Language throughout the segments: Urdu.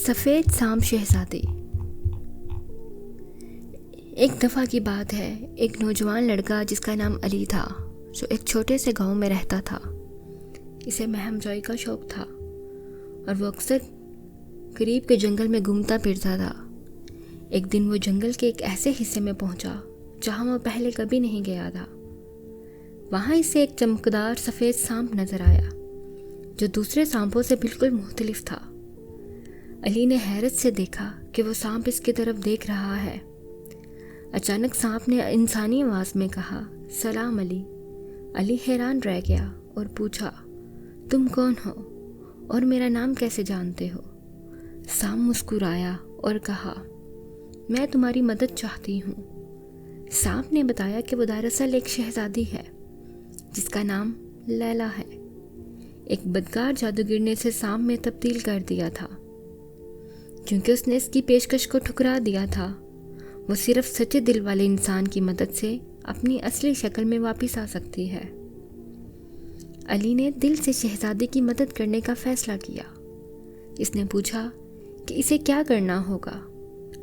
سفید سانپ شہزادی۔ ایک دفعہ کی بات ہے، ایک نوجوان لڑکا جس کا نام علی تھا، جو ایک چھوٹے سے گاؤں میں رہتا تھا۔ اسے مہم جوئی کا شوق تھا اور وہ اکثر قریب کے جنگل میں گھومتا پھرتا تھا۔ ایک دن وہ جنگل کے ایک ایسے حصے میں پہنچا جہاں وہ پہلے کبھی نہیں گیا تھا۔ وہاں اسے ایک چمکدار سفید سانپ نظر آیا جو دوسرے سانپوں سے بالکل مختلف تھا۔ علی نے حیرت سے دیکھا کہ وہ سانپ اس کی طرف دیکھ رہا ہے۔ اچانک سانپ نے انسانی آواز میں کہا، "سلام علی۔" علی حیران رہ گیا اور پوچھا، "تم کون ہو اور میرا نام کیسے جانتے ہو؟" سانپ مسکرایا اور کہا، "میں تمہاری مدد چاہتی ہوں۔" سانپ نے بتایا کہ وہ دراصل ایک شہزادی ہے جس کا نام لیلا ہے۔ ایک بدکار جادوگر نے اسے سانپ میں تبدیل کر دیا تھا۔ کیونکہ اس نے اس کی پیشکش کو ٹھکرا دیا تھا، وہ صرف سچے دل والے انسان کی مدد سے اپنی اصلی شکل میں واپس آ سکتی ہے۔ علی نے دل سے شہزادی کی مدد کرنے کا فیصلہ کیا۔ اس نے پوچھا کہ اسے کیا کرنا ہوگا۔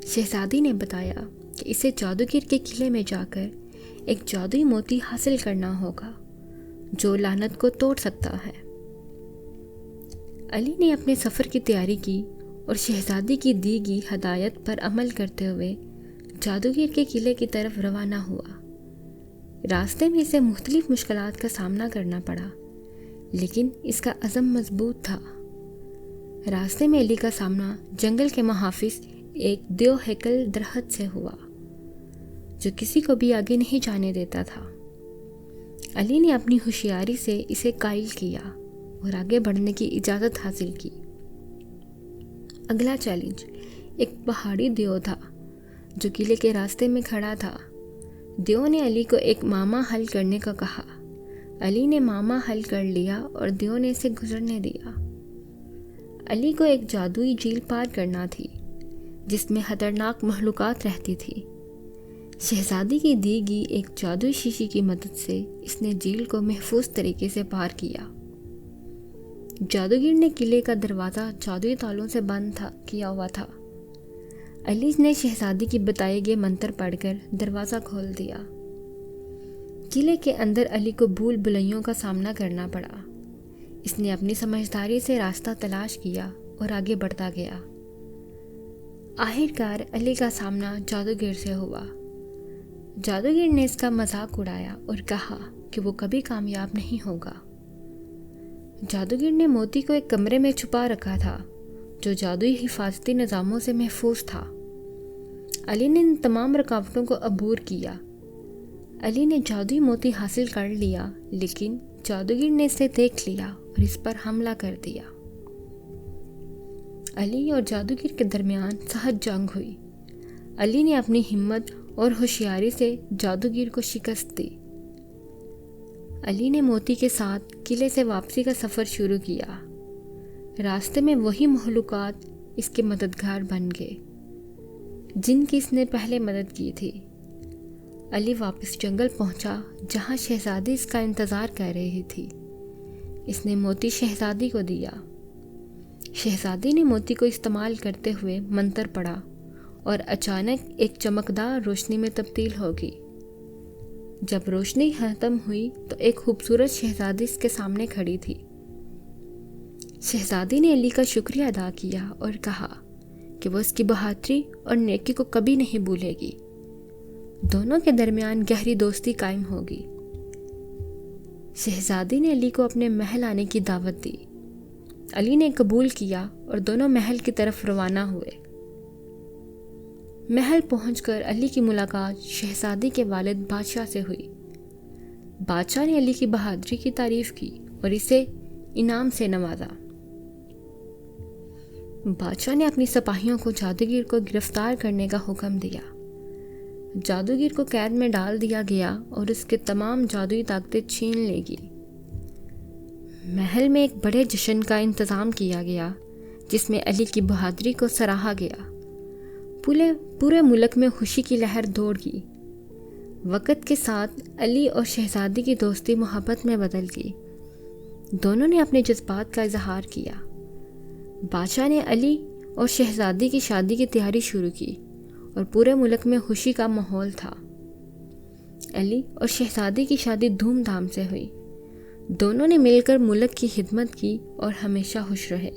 شہزادی نے بتایا کہ اسے جادوگر کے قلعے میں جا کر ایک جادوئی موتی حاصل کرنا ہوگا جو لعنت کو توڑ سکتا ہے۔ علی نے اپنے سفر کی تیاری کی اور شہزادی کی دی گئی ہدایت پر عمل کرتے ہوئے جادوگر کے قلعے کی طرف روانہ ہوا۔ راستے میں اسے مختلف مشکلات کا سامنا کرنا پڑا، لیکن اس کا عزم مضبوط تھا۔ راستے میں علی کا سامنا جنگل کے محافظ ایک دیو ہیکل درخت سے ہوا جو کسی کو بھی آگے نہیں جانے دیتا تھا۔ علی نے اپنی ہوشیاری سے اسے قائل کیا اور آگے بڑھنے کی اجازت حاصل کی۔ اگلا چیلنج ایک پہاڑی دیو تھا جو قلعے کے راستے میں کھڑا تھا۔ دیو نے علی کو ایک معمہ حل کرنے کو کہا۔ علی نے معمہ حل کر لیا اور دیو نے اسے گزرنے دیا۔ علی کو ایک جادوئی جھیل پار کرنا تھی جس میں خطرناک مخلوقات رہتی تھی۔ شہزادی کی دی گئی ایک جادوئی شیشے کی مدد سے اس نے جھیل کو محفوظ طریقے سے پار کیا۔ جادوگر نے قلعے کا دروازہ جادوئی تالوں سے بند کیا ہوا تھا۔ علی نے شہزادی کی بتائے گئے منتر پڑھ کر دروازہ کھول دیا۔ قلعے کے اندر علی کو بھول بھلائیوں کا سامنا کرنا پڑا۔ اس نے اپنی سمجھداری سے راستہ تلاش کیا اور آگے بڑھتا گیا۔ آخرکار علی کا سامنا جادوگر سے ہوا۔ جادوگر نے اس کا مذاق اڑایا اور کہا کہ وہ کبھی کامیاب نہیں ہوگا۔ جادوگر نے موتی کو ایک کمرے میں چھپا رکھا تھا جو جادوئی حفاظتی نظاموں سے محفوظ تھا۔ علی نے ان تمام رکاوٹوں کو عبور کیا۔ علی نے جادوئی موتی حاصل کر لیا، لیکن جادوگر نے اسے دیکھ لیا اور اس پر حملہ کر دیا۔ علی اور جادوگر کے درمیان سخت جنگ ہوئی۔ علی نے اپنی ہمت اور ہوشیاری سے جادوگر کو شکست دی۔ علی نے موتی کے ساتھ قلعے سے واپسی کا سفر شروع کیا۔ راستے میں وہی مخلوقات اس کے مددگار بن گئے جن کی اس نے پہلے مدد کی تھی۔ علی واپس جنگل پہنچا جہاں شہزادی اس کا انتظار کر رہی تھی۔ اس نے موتی شہزادی کو دیا۔ شہزادی نے موتی کو استعمال کرتے ہوئے منتر پڑھا اور اچانک ایک چمکدار روشنی میں تبدیل ہو گئی۔ جب روشنی ختم ہوئی تو ایک خوبصورت شہزادی اس کے سامنے کھڑی تھی۔ شہزادی نے علی کا شکریہ ادا کیا اور کہا کہ وہ اس کی بہادری اور نیکی کو کبھی نہیں بھولے گی۔ دونوں کے درمیان گہری دوستی قائم ہوگی۔ شہزادی نے علی کو اپنے محل آنے کی دعوت دی۔ علی نے قبول کیا اور دونوں محل کی طرف روانہ ہوئے۔ محل پہنچ کر علی کی ملاقات شہزادی کے والد بادشاہ سے ہوئی۔ بادشاہ نے علی کی بہادری کی تعریف کی اور اسے انعام سے نوازا۔ بادشاہ نے اپنی سپاہیوں کو جادوگر کو گرفتار کرنے کا حکم دیا۔ جادوگر کو قید میں ڈال دیا گیا اور اس کے تمام جادوئی طاقتیں چھین لے گی۔ محل میں ایک بڑے جشن کا انتظام کیا گیا جس میں علی کی بہادری کو سراہا گیا۔ پورے ملک میں خوشی کی لہر دوڑ گئی۔ وقت کے ساتھ علی اور شہزادی کی دوستی محبت میں بدل گئی۔ دونوں نے اپنے جذبات کا اظہار کیا۔ بادشاہ نے علی اور شہزادی کی شادی کی تیاری شروع کی اور پورے ملک میں خوشی کا ماحول تھا۔ علی اور شہزادی کی شادی دھوم دھام سے ہوئی۔ دونوں نے مل کر ملک کی خدمت کی اور ہمیشہ خوش رہے۔